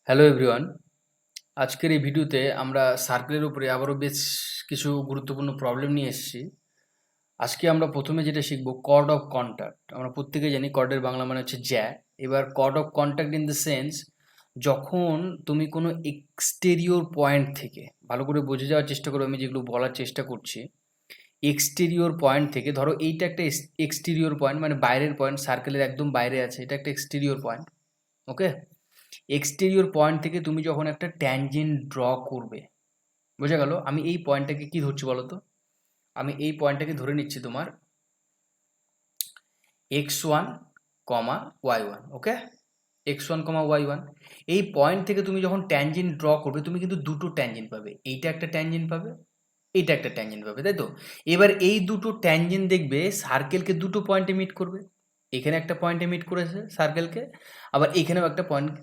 Hello everyone, আজকের এই ভিডিওতে আমরা সার্কেলের উপরে আবারও বেশ কিছু গুরুত্বপূর্ণ প্রবলেম নিয়ে এসেছি। আজকে আমরা প্রথমে যেটা শিখব কর্ড অফ কন্ট্যাক্ট। আমরা প্রত্যেকেই জানি কর্ডের বাংলা মানে হচ্ছে জ্যা। এবার chord of contact in the sense, যখন তুমি কোনো এক্সটেরিয়র পয়েন্ট থেকে, ভালো করে বুঝে যাওয়ার চেষ্টা করো আমি যেগুলো বলার চেষ্টা করছি। এক্সটেরিয়র পয়েন্ট থেকে, ধরো এইটা একটা এক্সটেরিয়র পয়েন্ট, মানে বাইরের পয়েন্ট, সার্কেলের একদম বাইরে আছে, এটা একটা এক্সটেরিয়র পয়েন্ট। ওকে, এক্সটেরিয়র পয়েন্ট থেকে তুমি যখন একটা ট্যানজেন্ট ড্র করবে, বোঝা গেল? আমি এই পয়েন্টটাকে কি ধরছি বলো তো? আমি এই পয়েন্টটাকে ধরে নিচ্ছি তোমার x1, y1। ওকে, x1, y1। এই পয়েন্ট থেকে তুমি যখন ট্যানজেন্ট ড্র করবে, তুমি কিন্তু দুটো ট্যানজেন্ট পাবে। এইটা একটা ট্যানজেন্ট পাবে, এইটা একটা ট্যানজেন্ট পাবে, তাই তো? এবার এই দুটো ট্যানজেন্ট দেখবে সার্কেলকে দুটো পয়েন্টে মিট করবে। এখানে একটা পয়েন্টে মিট করেছে সার্কেলকে, আবার এখানেও একটা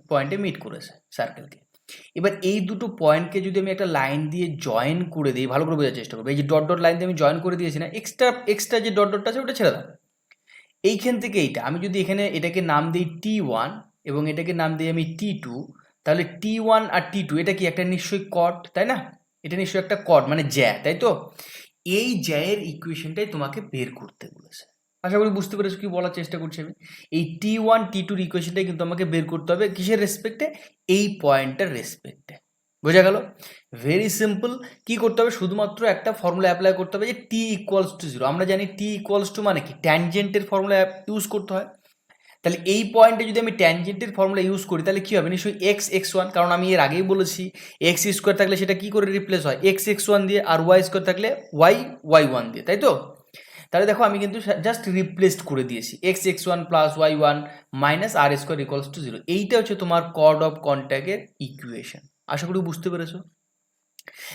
পয়েন্টে মিট করেছে সার্কেলকে। এবার এই দুটো পয়েন্টকে যদি আমি একটা লাইন দিয়ে জয়েন করে দিই, ভালো করে বোঝার চেষ্টা করবো। এই যে ডট ডট লাইন দিয়ে আমি জয়েন করে দিয়েছি না, এক্সট্রা এক্সট্রা যে ডট ডটটা আছে ওটা ছেড়ে দাও। এইখান থেকে এইটা আমি যদি এখানে এটাকে নাম দিই T1 এবং এটাকে নাম দিই আমি T2, তাহলে T1 আর T2 এটা কি একটা নিশ্চয়ই কর্ড, তাই না? এটা নিশ্চয়ই একটা কর্ড, মানে জ্যা, তাই তো? এই জ্যায়ের ইকুয়েশনটাই তোমাকে বের করতে বলেছে। আশা করি বুঝতে পেরেছো কি বলার চেষ্টা করছি আমি। এই T1 T2 ইকুয়েশনটাই কিন্তু আমাকে বের করতে হবে কিসের রেসপেক্টে? এই পয়েন্টটার রেসপেক্টে। বোঝা গেল? Very simple. কি করতে হবে? শুধুমাত্র একটা ফর্মুলা অ্যাপ্লাই করতে হবে যে T=0। আমরা জানি T= মানে কি, ট্যানজেন্টের ফর্মুলা ইউজ করতে হয়। তাহলে এই পয়েন্টে যদি আমি ট্যানজেন্টের ফর্মুলা ইউজ করি তাহলে কি হবে? নিশ্চয়ই x(x1), কারণ আমি এর আগেই বলেছি x² থাকলে সেটা কি করে রিপ্লেস হয়? x(x1) দিয়ে, আর y² থাকলে y(y1) দিয়ে, তাই তো? তাহলে দেখো আমি কিন্তু জাস্ট রিপ্লেসড করে দিয়েছি x(x1) plus y1 minus r² = 0। এইটা হচ্ছে তোমার কর্ড অফ কন্ট্যাক্টের ইকুয়েশন। আশা করি বুঝতে পেরেছো।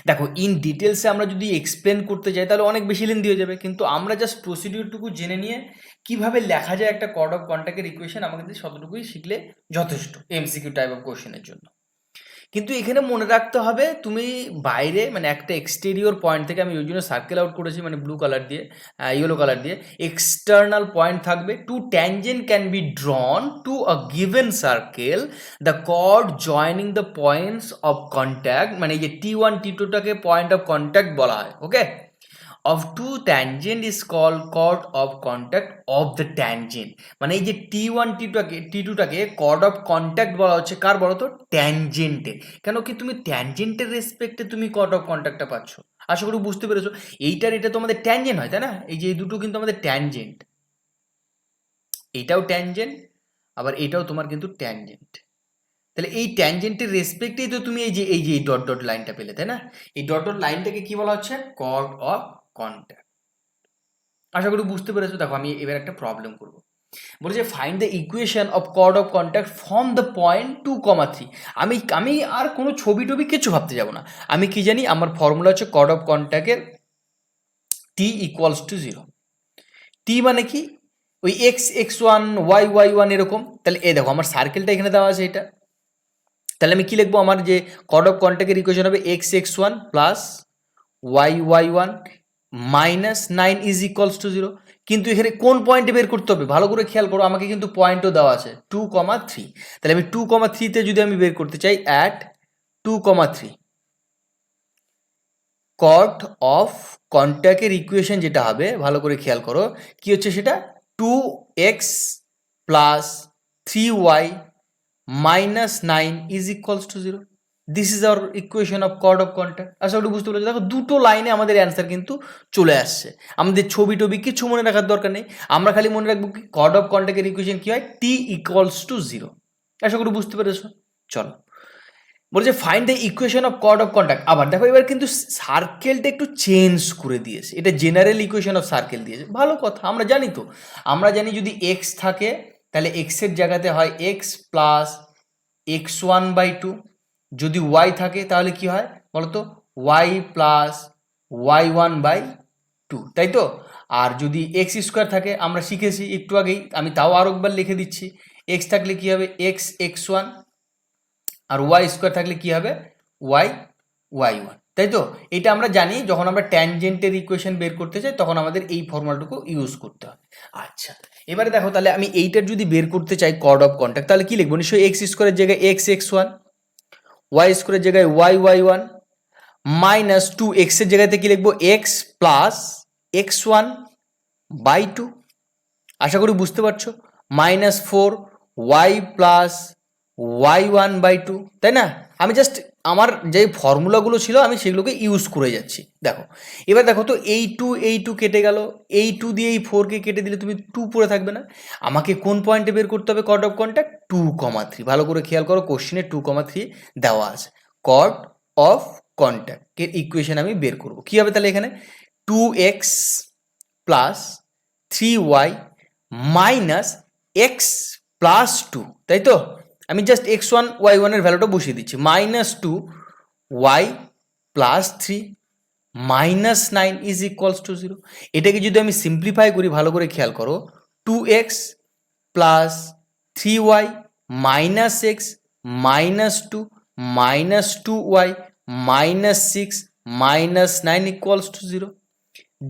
দেখো ইন ডিটেলসে আমরা যদি এক্সপ্লেন করতে যাই তাহলে অনেক বেশি লেন্দি হয়ে যাবে, কিন্তু আমরা জাস্ট প্রসিডিউরটুকু জেনে নিয়ে কিভাবে লেখা যায় একটা কর্ড অফ কন্ট্যাক্টের ইকুয়েশন, আমাদের ততটুকুই শিখলে যথেষ্ট এমসিকিউ টাইপ অফ কোশ্চেনের জন্য। কিন্তু এখানে মনে রাখতে হবে তুমি বাইরে, মানে একটা এক্সটেরিয়র পয়েন্ট থেকে, আমি ওই জন্য সার্কেল আউট করেছি মানে ব্লু কালার দিয়ে, ইয়েলো কালার দিয়ে, এক্সটার্নাল পয়েন্ট থাকবে। Two tangent can be drawn to a given circle, the chord joining the points of contact, মানে এই যে T1 T2টাকে পয়েন্ট অফ কন্ট্যাক্ট বলা হয়। ওকে, of two tangent is called chord of contact of the tangent। মানে এই যে T1 T2টাকে chord of contact বলা হচ্ছে কার বলো তো? ট্যানজেন্টের। কেন কি তুমি ট্যানজেন্টের রেসপেক্টে তুমি chord of contactটা পাচ্ছ। আশা করি বুঝতে পেরেছো। এইটার এটা তো আমাদের ট্যানজেন্ট হয়, তাই না? এই যে এই দুটো কিন্তু আমাদের ট্যানজেন্ট, এইটাও ট্যানজেন্ট, আবার এটাও তোমার কিন্তু ট্যানজেন্ট। তাহলে এই ট্যানজেন্টের রেসপেক্টেই তো তুমি এই ডট ডট লাইনটা পেলে, তাই না? এই ডট ডট লাইনটাকে কি বলা হচ্ছে? chord of contact। আশা করি বুঝতে পেরেছো। দেখো আমি এবার একটা প্রবলেম করব। বলেছে find the equation of cord of contact from the point 2,3। আমি আর কোনো ছবি টবি কিছু ভাবতে যাব না। আমি কি জানি, আমার ফর্মুলা হচ্ছে কর্ড অফ কন্ট্যাক্টের T=0। টি মানে কি? ওই x(x1) y(y1) এরকম। তাহলে এই দেখো আমার সার্কেলটা এখানে দেওয়া আছে এটা। তাহলে আমি কি লিখবো? আমার যে কর্ড অফ কন্ট্যাক্টের ইকুয়েশন হবে x(x1) প্লাস y(y1) মাইনাস 9 = 0। কিন্তু এখানে কোন পয়েন্টে বের করতে হবে ভালো করে খেয়াল করো, আমাকে কিন্তু পয়েন্টও দেওয়া আছে 2,3। তাহলে আমি 2,3তে যদি আমি বের করতে চাই, অ্যাট 2,3, কর্ড অফ কন্ট্যাক্টের ইকুয়েশন যেটা হবে, ভালো করে খেয়াল করো কি হচ্ছে সেটা, 2x plus 3y minus 9 = 0। This is our equation of cord of contact. আশা করি বুঝতে পেরেছো। দেখো দুটো লাইনে আমাদের অ্যান্সার কিন্তু চলে আসছে। আমাদের ছবি টবি কিছু মনে রাখার দরকার নেই। আমরা খালি মনে রাখবো কি, কর্ড অফ কন্ট্যাক্টের ইকুয়েশন কি হয়? T=0। আশা করি বুঝতে পেরেছো। চলো, বলছে find the equation of cord of contact. আবার দেখো এবার কিন্তু সার্কেলটা একটু চেঞ্জ করে দিয়েছে, এটা জেনারেল ইকুয়েশন অফ সার্কেল দিয়েছে। ভালো কথা, আমরা জানি তো, আমরা জানি যদি এক্স থাকে তাহলে এক্সের জায়গাতে হয় এক্স প্লাস x1/2। যদি ওয়াই থাকে তাহলে কি হয় বলতো? ওয়াই প্লাস y1/2, তাই তো? আর যদি x² থাকে, আমরা শিখেছি একটু আগেই, আমি তাও আরো একবার লিখে দিচ্ছি, এক্স থাকলে কি হবে? x(x1) আর y² থাকলে কি হবে? y(y1), তাই তো? এটা আমরা জানি, যখন আমরা ট্যানজেন্টের ইকুয়েশন বের করতে চাই তখন আমাদের এই ফর্মুলাটুকু ইউজ করতে হবে। আচ্ছা, এবারে দেখো তাহলে আমি এইটার যদি বের করতে চাই কর্ড অফ কন্ট্যাক্ট, তাহলে কি লিখবো? নিশ্চয়ই x² এর জায়গায় x(x1) ওয়াই স্কোয়ারের জায়গায় y y one minus two এক্সের জায়গাতে কি লিখবো x plus x one by two, আশা করি বুঝতে পারছো, minus four y plus y one by two, তাই না? আমি জাস্ট আমার যে ফর্মুলাগুলো ছিল আমি সেগুলোকে ইউজ করে যাচ্ছি। দেখো এবার দেখো তো এই টু কেটে গেল, এই টু দিয়ে এই ফোরকে কেটে দিলে তুমি টু পড়ে থাকবে না? আমাকে কোন পয়েন্টে বের করতে হবে কর্ড অফ কন্ট্যাক্ট? 2,3। ভালো করে খেয়াল করো, কোশ্চেনে 2,3 দেওয়া আছে। কর্ড অফ কন্ট্যাক্টের ইকুয়েশন আমি বের করব। কী হবে তাহলে? এখানে 2x plus 3y minus x plus two, তাই তো? আমি জাস্ট এক্স ওয়ান ওয়াই ওয়ানের ভ্যালুটা বসিয়ে দিচ্ছি, minus two y plus three minus nine is equals to zero. এটাকে যদি আমি সিম্পলিফাই করি, ভালো করে খেয়াল করো, 2x plus 3y minus x minus two minus 2y minus six minus nine equals to zero.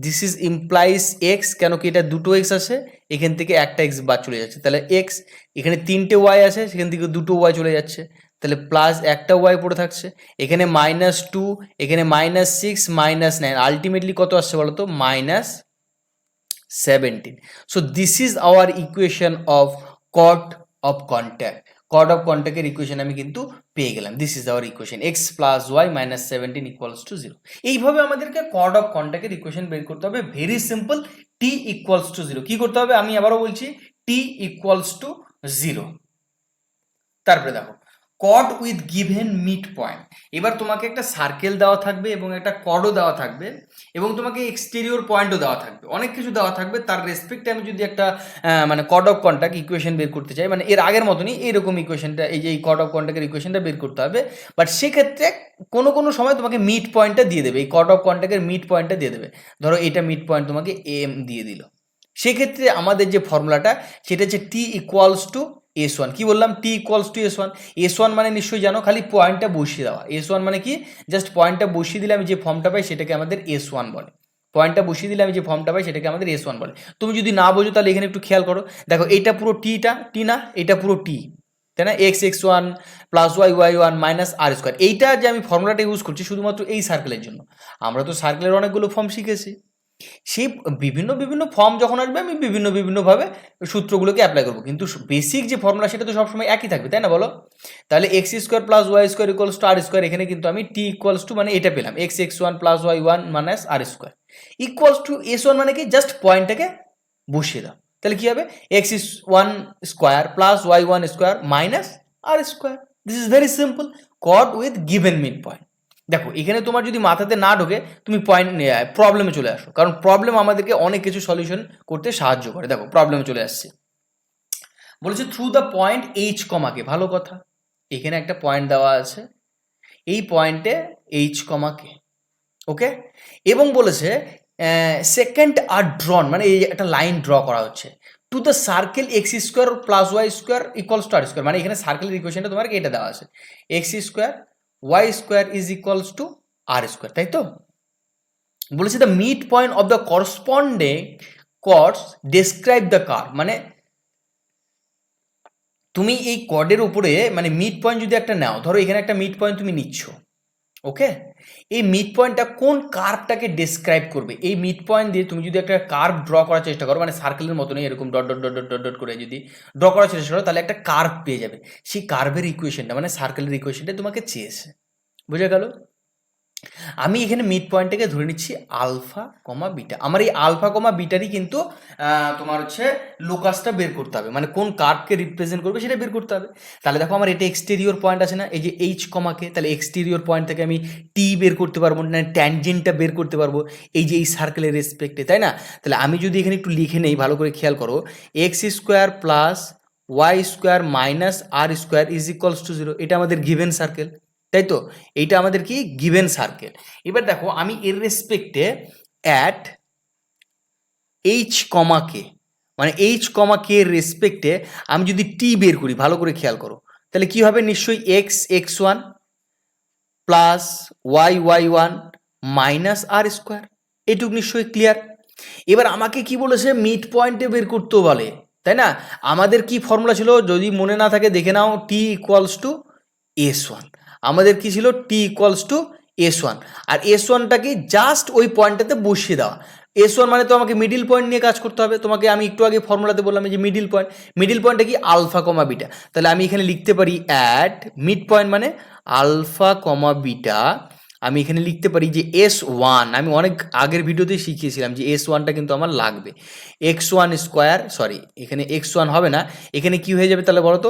This is implies x, কেন কি এটা দুটো এক্স আছে, এখান থেকে একটা এক্স বাদ চলে যাচ্ছে, তাহলে এক্স, এখানে তিনটে ওয়াই আছে, সেখান থেকে দুটো ওয়াই চলে যাচ্ছে, তাহলে প্লাস একটা ওয়াই পড়ে থাকছে, এখানে মাইনাস টু, এখানে minus six minus nine, ultimately কত আসছে বলো তো? Minus 17। So this is our equation of cord of contact. Chord of কন্ট্যাক্টের ইকুয়েশন আমি কিন্তু পেয়ে গেলাম। This is our equation, x plus y minus 17 equals to zero. এইভাবে আমাদেরকে কর্ড অফ কন্ট্যাক্টের ইকুয়েশন বের করতে হবে। Very simple, T equals to zero. কি করতে হবে? আমি আবারও বলছি, টি ইকুয়ালস টু জিরো। তারপরে দেখো chord with given mid point. এবার তোমাকে একটা সার্কেল দেওয়া থাকবে এবং একটা কর্ডও দেওয়া থাকবে এবং তোমাকে এক্সটেরিয়র পয়েন্টও দেওয়া থাকবে, অনেক কিছু দেওয়া থাকবে। তার রেসপেক্টে আমি যদি একটা মানে কর্ড অফ কন্ট্যাক্ট ইকুয়েশন বের করতে চাই, মানে এর আগের মতনই এইরকম ইকুয়েশনটা, এই যে এই কর্ড অফ কন্ট্যাক্টের ইকুয়েশনটা বের করতে হবে, বাট সেক্ষেত্রে কোনো কোনো সময় তোমাকে মিড পয়েন্টটা দিয়ে দেবে, এই কর্ড অফ কন্ট্যাক্টের মিড পয়েন্টটা দিয়ে দেবে। ধরো এটা মিড পয়েন্ট তোমাকে এম দিয়ে দিল, সেক্ষেত্রে আমাদের যে ফর্মুলাটা সেটা হচ্ছে T equals to S one. কী বললাম? T equals to S one. S one মানে নিশ্চয়ই জানো, খালি পয়েন্টটা বসিয়ে দেওয়া। এস ওয়ান মানে কি? জাস্ট পয়েন্টটা বসিয়ে দিলে আমি যে ফর্মটা পাই সেটাকে আমাদের এস ওয়ান বলে। পয়েন্টটা বসিয়ে দিলে আমি যে ফর্মটা পাই সেটাকে আমাদের এস ওয়ান বলে। তুমি যদি না বোঝো তাহলে এখানে একটু খেয়াল করো, দেখো এইটা পুরো টিটা, টি না, এটা পুরো টি, তাই না? X x one plus y y one minus r square. এইটা যে আমি ফর্মুলাটা ইউজ করছি শুধুমাত্র এই সার্কেলের জন্য। আমরা তো সার্কেলের অনেকগুলো ফর্ম শিখেছি, সেই বিভিন্ন বিভিন্ন ফর্ম যখন আসবে আমি বিভিন্ন বিভিন্নভাবে সূত্রগুলোকে অ্যাপ্লাই করবো, কিন্তু বেসিক যে ফর্মুলা সেটা তো সবসময় একই থাকবে, তাই না বলো? তাহলে x square plus y square equals to r square, এখানে কিন্তু আমি টি ইকুয়ালস টু মানে এটা পেলাম, x x one plus y one minus r square equals to S one মানে কি? জাস্ট পয়েন্টটাকে বসিয়ে দাও, তাহলে কি হবে? এক্স ইস one square plus y one square minus r square. This is very simple, chord with given mid point. দেখো এখানে তোমার যদি মাথাতে না ঢোকে তুমি পয়েন্ট প্রবলেমে চলে আসো, কারণ প্রবলেম আমাদেরকে অনেক কিছু সলিউশন করতে সাহায্য করে। দেখো প্রবলেমে চলে আসছে, বলেছে থ্রু দ্য পয়েন্ট এইচ কমাকে। ভালো কথা, এখানে একটা পয়েন্ট দেওয়া আছে, এই পয়েন্টে এইচ কমাকে, ওকে, এবং বলেছে সেকেন্ড আর ড্রন, মানে এই একটা লাইন ড্র করা হচ্ছে to the circle x square plus y square equals to r square. মানে এখানে সার্কেলের ইকুয়েশনটা তোমার এটা দেওয়া আছে, x square y square is equals to r square, তাই তো? বলেছে the mid point of the corresponding chords describe the curve. মানে তুমি এই কর্ডের উপরে মানে মিড পয়েন্ট যদি একটা নাও, ধরো এখানে একটা মিড পয়েন্ট তুমি নিচ্ছ, ওকে, এই মিড পয়েন্টটা কোন কার্ভটাকে ডেসক্রাইব করবে? এই মিড পয়েন্ট দিয়ে তুমি যদি একটা কার্ভ ড্র করার চেষ্টা করো, মানে সার্কেলের মতনই এরকম dot dot dot dot dot dot করে যদি ড্র করার চেষ্টা করো, তাহলে একটা কার্ভ পেয়ে যাবে। সেই কার্ভের ইকুয়েশনটা মানে সার্কেলের ইকুয়েশনটা তোমাকে চেয়েছে, বুঝে গেল? আমি এখানে মিড পয়েন্টটাকে ধরে নিচ্ছি আলফা কমা বিটা। আমার এই আলফা কমা বিটারই কিন্তু তোমার হচ্ছে লোকাসটা বের করতে হবে, মানে কোন কার্ভকে রিপ্রেজেন্ট করবে সেটা বের করতে হবে। তাহলে দেখো আমার এটা এক্সটেরিয়র পয়েন্ট আছে না, এই যে এইচ কমাকে, তাহলে এক্সটেরিয়র পয়েন্ট থেকে আমি টি বের করতে পারবো, না ট্যানজেন্টটা বের করতে পারবো এই যে এই সার্কেলের রেসপেক্টে, তাই না? তাহলে আমি যদি এখানে একটু লিখে নেই, ভালো করে খেয়াল করো, x square plus y square minus r square is equals to zero. এটা আমাদের গিভেন সার্কেল, তাই তো? এইটা আমাদের কি গিভেন সার্কেল। এবার দেখো আমি এর রেসপেক্টে অ্যাট এইচ কমা কে, মানে এইচ কমা কে এর রেসপেক্টে আমি যদি টি বের করি, ভালো করে খেয়াল করো, তাহলে কি হবে? নিশ্চয়ই x x one plus y y one minus r square, এটুকু নিশ্চয়ই ক্লিয়ার। এবার আমাকে কি বলেছে? মিড পয়েন্টে বের করতেও বলে, তাই না? আমাদের কি ফর্মুলা ছিল যদি মনে না থাকে দেখে নাও, T equals to S one. আমাদের কি ছিল টি ইকুয়ালস টু S1, আর S1টাকে জাস্ট ওই পয়েন্টটাতে বসিয়ে দেওয়া। S1 মানে তো আমাকে মিডিল পয়েন্ট নিয়ে কাজ করতে হবে। তোমাকে আমি একটু আগে ফর্মুলাতে বললাম যে মিডিল পয়েন্টটা কি আলফা কমা বিটা। তাহলে আমি এখানে লিখতে পারি অ্যাট মিড পয়েন্ট মানে আলফা কমা বিটা, আমি এখানে লিখতে পারি যে S1, আমি অনেক আগের ভিডিওতেই শিখিয়েছিলাম যে S1টা কিন্তু আমার লাগবে x1 স্কোয়ার, সরি এখানে x1 হবে না, এখানে কি হয়ে যাবে তাহলে বলো তো,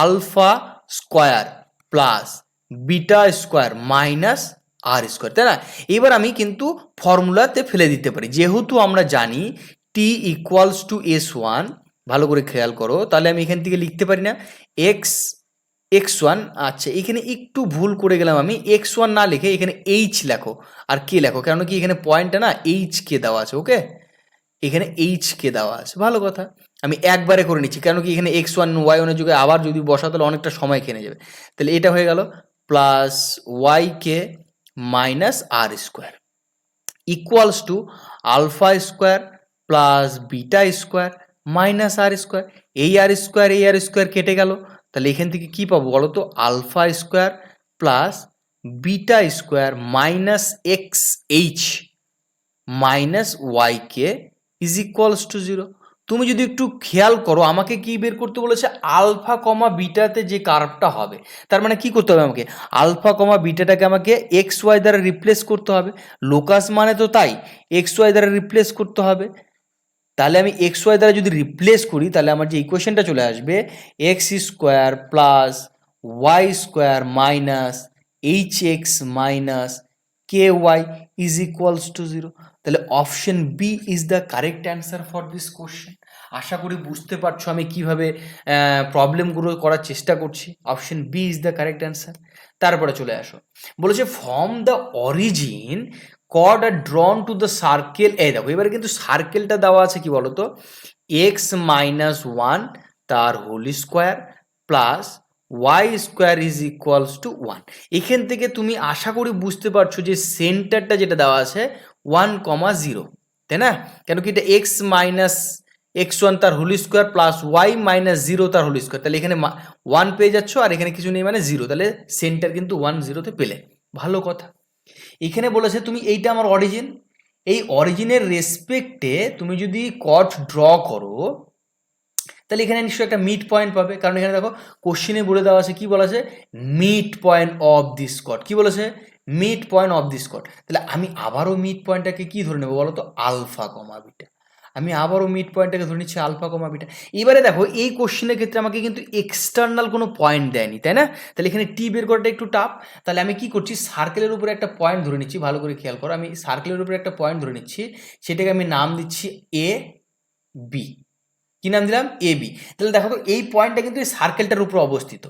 alpha square plus beta square minus r square, তাই না? এবার আমি কিন্তু ফর্মুলাতে ফেলে দিতে পারি, যেহেতু আমরা জানি টি ইকুয়ালস টু S1, ভালো করে খেয়াল করো, তাহলে আমি এখান থেকে লিখতে পারি না x1, আচ্ছা এখানে একটু ভুল করে গেলাম, আমি x1 না লিখে এখানে h লেখো আর কে লেখো, কারণ কি এখানে পয়েন্টটা না h কে দেওয়া আছে, ওকে এখানে h কে দেওয়া আছে, ভালো কথা। আমি একবারে করে নিচ্ছি, কারণ কি এখানে x1 y1 এর যুগে আবার যদি বসা তাহলে অনেকটা সময় খেয়ে যাবে। তাহলে এটা হয়ে গেল plus y k minus r square equals to alpha square plus beta square minus r square. এই আর স্কোয়ার কেটে গেল, তাহলে এখান থেকে কি পাবো বলো তো, alpha square plus beta square minus x h minus y k is equals to zero. তুমি যদি একটু খেয়াল করো, আমাকে কি বের করতে বলেছে, আলফা কমা বিটাতে যে কার্ভটা হবে, তার মানে কি করতে হবে আমাকে, আলফা কমা বিটাটাকে আমাকে এক্স ওয়াই দ্বারা রিপ্লেস করতে হবে। লোকাস মানে তো তাই, এক্স ওয়াই দ্বারা রিপ্লেস করতে হবে। তাহলে আমি এক্স ওয়াই দ্বারা যদি রিপ্লেস করি, তাহলে আমার যে ইকুয়েশনটা চলে আসবে x square plus y square minus h x minus k y is equals to zero. তাহলে option B is the correct answer for this question. আশা করি বুঝতে পারছো আমি কিভাবে প্রবলেমগুলো করার চেষ্টা করছি। Option B is the correct answer. তারপরে চলে আসো, বলেছে from the origin chord are drawn to the circle. এই দেখো এবারে কিন্তু সার্কেলটা দেওয়া আছে কি বলতো, এক্স মাইনাস ওয়ান তার whole square plus y square is equals to one. এখান থেকে তুমি আশা করি বুঝতে পারছো যে সেন্টারটা যেটা দেওয়া আছে 1,0, তাই না? কেন কি এটা এক্স মাইনাস x1 তার whole square plus y minus 0 তার হোল স্কোয়ার, তাহলে এখানে 1 পেয়ে যাচ্ছ আর এখানে কিছু নেই মানে 0, তাহলে সেন্টার কিন্তু 1,0 পেলে, ভালো কথা। এখানে বলেছে তুমি এইটা আমার অরিজিন, এই অরিজিনের রেসপেক্টে তুমি যদি কর্ড ড্র করো, তাহলে এখানে নিশ্চয়ই একটা মিড পয়েন্ট পাবে, কারণ এখানে দেখো কোশ্চেনে বলে দেওয়া আছে, কি বলা আছে, mid point of this chord, কি বলেছে, mid point of this chord. তাহলে আমি আবারও মিড পয়েন্টটাকে কি ধরে নেবো বলো তো, আলফা কমা বিটা। আমি আবারও মিড পয়েন্টটাকে ধরে নিচ্ছি আলফা কমা বিটা। এবারে দেখো এই কোশ্চেনের ক্ষেত্রে আমাকে কিন্তু এক্সটার্নাল কোনো পয়েন্ট দেয়নি, তাই না? তাহলে এখানে টি বের করাটা একটু টাফ। তাহলে আমি কি করছি, সার্কেলের উপরে একটা পয়েন্ট ধরে নিচ্ছি, ভালো করে খেয়াল করো, আমি সার্কেলের উপরে একটা পয়েন্ট ধরে নিচ্ছি, সেটাকে আমি নাম দিচ্ছি এ বি। কি নাম দিলাম, এ বি। তাহলে দেখো তো এই পয়েন্টটা কিন্তু এই সার্কেলটার উপর অবস্থিত,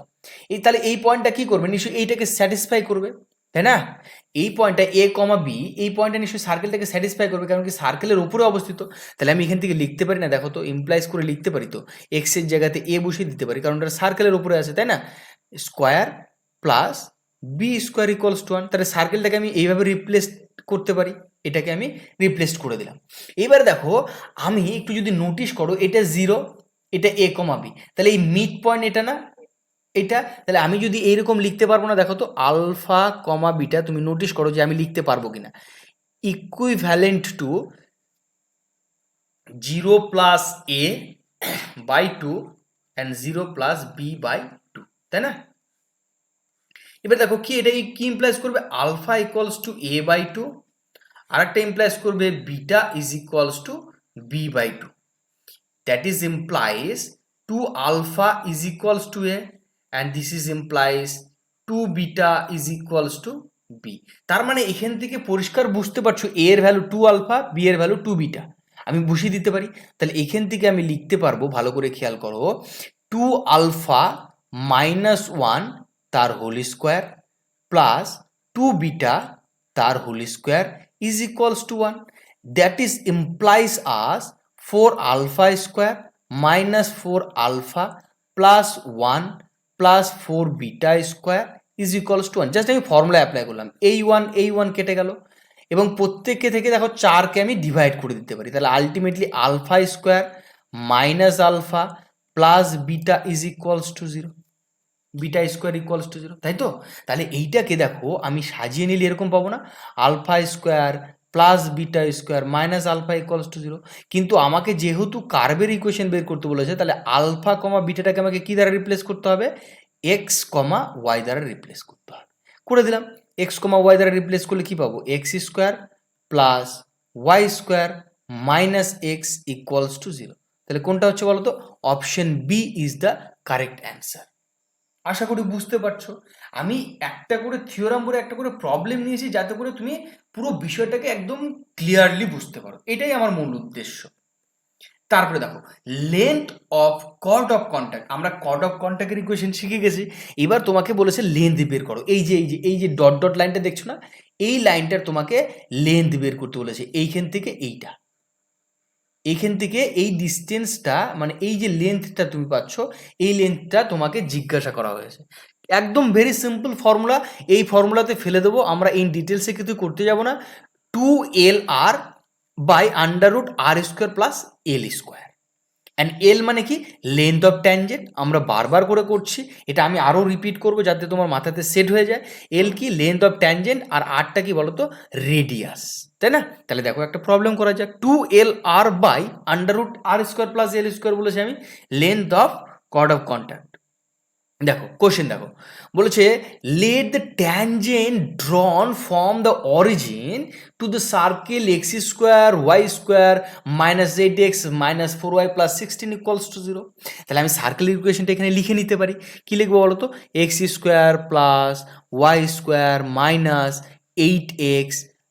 এই তাহলে এই পয়েন্টটা কি করবে, নিশ্চয়ই এইটাকে স্যাটিসফাই করবে, তাই না? এই পয়েন্টটা এ কমা বি, এই পয়েন্টটা নিশ্চয়ই সার্কেলটাকে স্যাটিসফাই করবে, কারণ কি সার্কেলের উপরে অবস্থিত। তাহলে আমি এখান থেকে লিখতে পারি না, দেখো তো ইমপ্লাইজ করে লিখতে পারি তো, এক্স এর জায়গাতে এ বসিয়ে দিতে পারি, কারণ এটা সার্কেলের উপরে আছে, তাই না? Square plus b square equals to one. তাহলে সার্কেলটাকে আমি এইভাবে রিপ্লেস করতে পারি, এটাকে আমি রিপ্লেস করে দিলাম। এবার দেখো আমি একটু যদি নোটিশ করো, এটা 0, এটা এ কমা বি, তাহলে এই মিড পয়েন্ট এটা না, এটা, তাহলে আমি যদি এইরকম লিখতে পারবো না, দেখো তো আলফা কমা বিটা, তুমি নোটিশ করো যে আমি লিখতে পারবো কিনা, equivalent to 0 plus a by 2 and 0 plus b by 2, তাই না? এবার দেখো কি এটা কি ইমপ্লাইজ করবে, alpha equals to a by 2, আর একটা ইমপ্লাইজ করবে beta is equals to b by 2, that is implies 2 alpha is equals to a and this is implies 2 beta is equals to b। তার মানে এখান থেকে পরিষ্কার বুঝতে পারছো a এর ভ্যালু 2 আলফা, b এর ভ্যালু 2 বিটা, আমি বসিয়ে দিতে পারি। তাহলে এখান থেকে আমি লিখতে পারবো, ভালো করে খেয়াল করো, 2 আলফা মাইনাস 1 তার হোল স্কোয়ার প্লাস 2 বিটা তার whole square is equals to 1, that is implies us 4 alpha square minus 4 alpha plus 1 plus 4 beta square is equals to 1। Just আমি ফর্মুলা অ্যাপ্লাই করলাম, এই ওয়ান কেটে গেল, এবং প্রত্যেককে থেকে দেখো 4কে আমি ডিভাইড করে দিতে পারি, তাহলে ultimately alpha square minus alpha plus beta is equals to 0। Beta square equals to 0, তাই তো? তাহলে এইটাকে দেখো আমি সাজিয়ে নিলে এরকম পাবো না, alpha square plus beta square minus alpha equals to 0। কিন্তু আমাকে যেহেতু কার্ভের ইকুয়েশন বের করতে বলেছে, তাহলে আলফা কমা বিটাটাকে আমাকে কী দ্বারা রিপ্লেস করতে হবে? এক্স কমা ওয়াই দ্বারা রিপ্লেস করতে হবে। করে দিলাম। এক্স কমা ওয়াই দ্বারা রিপ্লেস করলে কী পাবো? X square plus y square minus x equals to 0। তাহলে কোনটা হচ্ছে বলো তো? Option B is the correct answer. আশা করি বুঝতে পারছো। আমি একটা করে থিওরাম করে একটা করে প্রবলেম নিয়েছি যাতে করে তুমি পুরো বিষয়টাকে একদম ক্লিয়ারলি বুঝতে পারো, এটাই আমার মূল উদ্দেশ্য। তারপরে দেখো length of cord of contact, আমরা কর্ড অফ কন্ট্যাক্টের ইকুয়েশন শিখে গেছি। এবার তোমাকে বলেছে লেন্থ বের করো। এই যে ডট ডট লাইনটা দেখছো না, এই লাইনটার তোমাকে লেন্থ বের করতে বলেছে। এইখান থেকে এইখান থেকে এই ডিস্টেন্সটা, মানে এই যে লেন্থটা তুমি পাচ্ছ, এই লেন্থটা তোমাকে জিজ্ঞাসা করা হয়েছে। একদম ভেরি সিম্পল ফর্মুলা, এই ফর্মুলাতে ফেলে দেবো, আমরা ইন ডিটেলসে কিছু করতে যাব না। 2LR by under root r square plus l square. And l মানে কি? Length of tangent. আমরা বারবার করে করছি, এটা আমি আরও রিপিট করবো যাতে তোমার মাথাতে সেট হয়ে যায়। এল কি? Length of tangent. আর আরটা কি বলো তো? রেডিয়াস, তাই না? তাহলে দেখো একটা প্রবলেম করা যাক। 2LR by under root r square plus l square বলেছি আমি, length of cord of contact. দেখো কোশ্চেন দেখো, বলেছে let the tangent drawn from the origin to the circle x square y square minus 8x minus 4y plus 16 equals to 0। তাহলে আমি circle ইকুয়েশনটা এখানে লিখে নিতে পারি। কী লিখবো বলো তো? X square plus y square minus 8x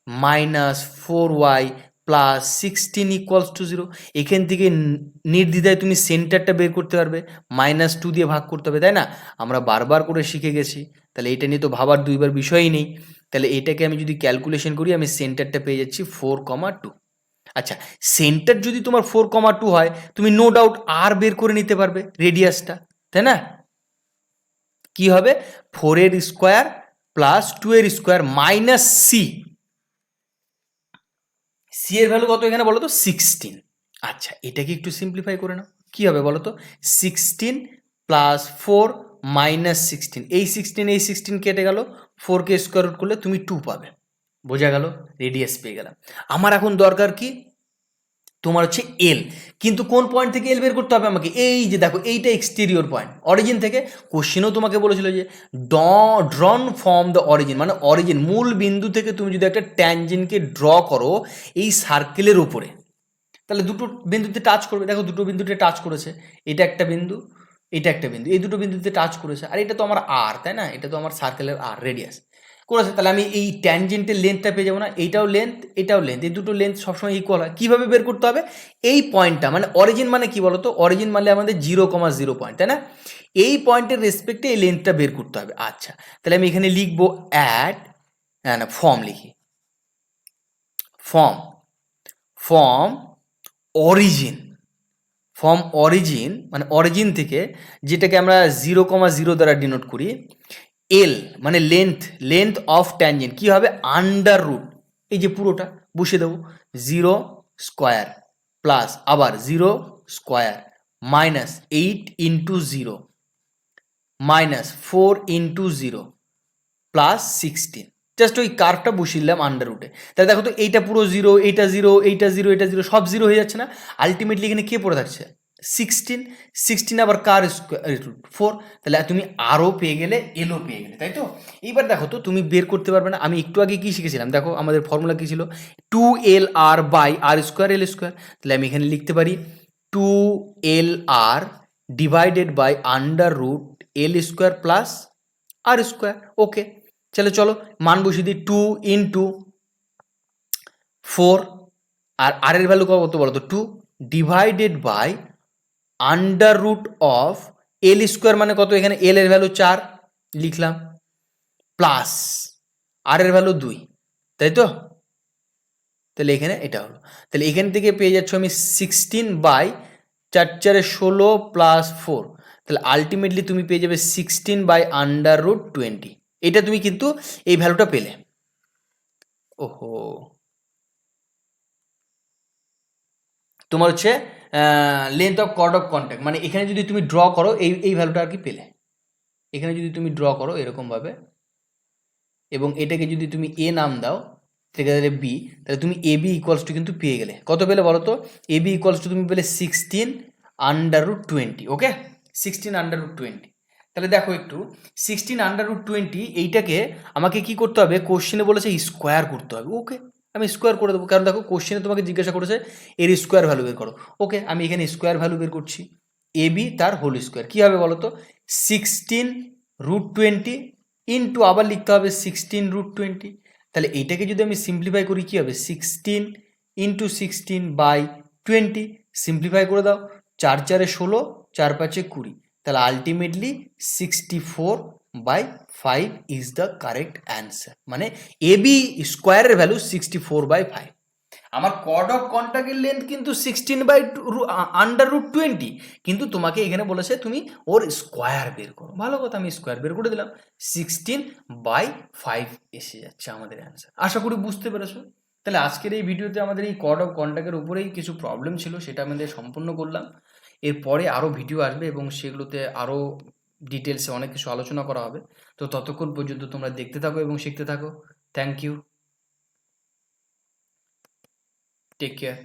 minus 4y plus 16 equals to 0। এখান থেকে নির্দ্বিধায় তুমি সেন্টারটা বের করতে পারবে, -2 দিয়ে ভাগ করতে হবে, তাই না? আমরা বারবার করে শিখে গেছি, তাহলে এটা নিয়ে তো ভাবার দুইবার বিষয়ই নেই। তাহলে এটাকে আমি যদি ক্যালকুলেশন করি, আমি সেন্টারটা পেয়ে যাচ্ছি 4,2। আচ্ছা, সেন্টার যদি তোমার 4,2 হয়, তুমি নো ডাউট আর বের করে নিতে পারবে রেডিয়াসটা, তাই না? কি হবে? 4 এর স্কোয়ার প্লাস 2 এর স্কোয়ার মাইনাস সি এর ভ্যালু কত এখানে বলো তো? 16। আচ্ছা, এটাকে একটু সিম্পলিফাই করে নাও। কি হবে বলো তো? 16 প্লাস 4 মাইনাস 16, এই 16 কেটে গেল, 4কে স্কোয়ার রুট করলে তুমি 2 পাবে। বোঝা গেল? রেডিয়াস পেয়ে গেলাম। আমার এখন দরকার কি? তোমার হচ্ছে এল। কিন্তু কোন পয়েন্ট থেকে এল বের করতে হবে আমাকে? এই যে দেখো, এইটা এক্সটেরিয়র পয়েন্ট, অরিজিন থেকে। কোশ্চেনও তোমাকে বলেছিল যে ড্রন ফ্রম দ্য অরিজিন, মানে অরিজিন মূল বিন্দু থেকে তুমি যদি একটা ট্যানজেন্টকে ড্র করো এই সার্কেলের উপরে, তাহলে দুটো বিন্দুতে টাচ করবে। দেখো দুটো বিন্দুতে টাচ করেছে, এটা একটা বিন্দু, এটা একটা বিন্দু, এই দুটো বিন্দুতে টাচ করেছে। আর এটা তো আমার আর, তাই না? এটা তো আমার সার্কেলের আর রেডিয়াস করেছে। তাহলে আমি এই ট্যানজেন্টের লেন্থটা পেয়ে যাবো না? এইটাও লেন্থ, এটাও লেন্থ, এই দুটো লেন্থ সবসময় ইকুয়াল হয়। কীভাবে বের করতে হবে? এই পয়েন্টটা, মানে অরিজিন মানে কি বলতো? অরিজিন মানে আমাদের 0,0 পয়েন্ট, তাই না? এই পয়েন্টের রেসপেক্টে এই লেন্থটা বের করতে হবে। আচ্ছা, তাহলে আমি এখানে লিখবো অ্যাট, না ফর্ম লিখি, ফর্ম অরিজিন মানে অরিজিন থেকে, যেটাকে আমরা 0,0 দ্বারা ডিনোট করি, এল মানে লেন্থ অফ ট্যানজেন্ট কি হবে? আন্ডার রুট, এই যে পুরোটা বসিয়ে দেবো, 0 স্কোয়ার প্লাস আবার 0 square minus 8 into 0 minus 4 into 0 plus 16। Just ওই কার্ভটা বসিয়ে দিলাম আন্ডার রুটে। তাহলে দেখো তো, এইটা পুরো 0, এইটা 0, এইটা 0, এটা 0, সব 0 হয়ে যাচ্ছে না? আলটিমেটলি এখানে কে পড়ে থাকছে? 16 আবার কার স্কোয়ার রুট 4। তাহলে তুমি আরও পেয়ে গেলে, এলও পেয়ে গেলে, তাই তো? এইবার দেখো তো, তুমি বের করতে পারবে না? আমি একটু আগে কি শিখেছিলাম দেখো, আমাদের ফর্মুলা কী ছিল? 2LR by r square L square. তাহলে আমি এখানে লিখতে পারি 2LR divided by under root L square plus r square. Okay, চলো মান বসিয়ে দিই। 2 ইন্টু 4, আর আর এর ভ্যালু কত বলো তো? 2 divided by under root of l square মানে কত? এখানে এল এর ভ্যালু 4 লিখলাম, প্লাস আর এর ভ্যালু 2, তাই তো? তাহলে এখানে এটা হলো। তাহলে এখান থেকে পেয়ে যাচ্ছ আমি 16 বাই 4 4 16 প্লাস 4। তাহলে আলটিমেটলি তুমি পেয়ে যাবে 16 বাই আন্ডার রুট 20। এটা তুমি কিন্তু এই ভ্যালুটা পেলে। ওহো, তোমার হচ্ছে length of cord of contact, মানে এখানে যদি তুমি ড্র করো এই ভ্যালুটা আর কি পেলে, এখানে যদি তুমি ড্র করো এরকমভাবে, এবং এটাকে যদি তুমি এ নাম দাও, তাহলে বি, তাহলে তুমি এ বি ইকুয়ালস টু কিন্তু পেয়ে গেলে। কত পেলে বলো তো? এ বি ইকুয়ালস টু তুমি পেলে 16√20। ওকে, 16√20। তাহলে দেখো একটু, 16√20 এইটাকে আমাকে কি করতে হবে, কোশ্চেনে বলেছে স্কোয়ার করতে হবে। ওকে, আমি স্কোয়ার করে দেবো, কারণ দেখো কোশ্চেনে তোমাকে জিজ্ঞাসা করেছে এর স্কোয়ার ভ্যালু বের করো। ওকে, আমি এখানে স্কোয়ার ভ্যালু বের করছি। এ বি তার হোল স্কোয়ার কী হবে বলো তো? 16√20 ইন্টু আবার লিখতে হবে 16√20। তাহলে এইটাকে যদি আমি সিম্পলিফাই করি কী হবে? 16 ইন্টু 16/20। সিম্পলিফাই করে দাও, 4 4 16, 4 5 20। তাহলে ultimately 64/5 is the correct answer. মানে এ বি স্কোয়ারের ভ্যালু 64/5। আমার কর্ড অফ কন্টাক্টের লেন্থ কিন্তু 16/√20, কিন্তু তোমাকে এখানে বলেছে তুমি ওর স্কোয়ার বের করো। ভালো কথা, আমি স্কোয়ার বের করে দিলাম, 16/5 এসে যাচ্ছে আমাদের অ্যান্সার। আশা করি বুঝতে পেরেছো। তাহলে আজকের এই ভিডিওতে আমাদের এই কর্ড অফ কন্টাক্টের উপরেই কিছু প্রবলেম ছিল, সেটা আমাদের সম্পূর্ণ করলাম। এরপরে আরও ভিডিও আসবে এবং সেগুলোতে আরও ডিটেলসে অনেক কিছু আলোচনা করা হবে। তো ততক্ষণ পর্যন্ত তোমরা দেখতে থাকো এবং শিখতে থাকো। Thank you, take care.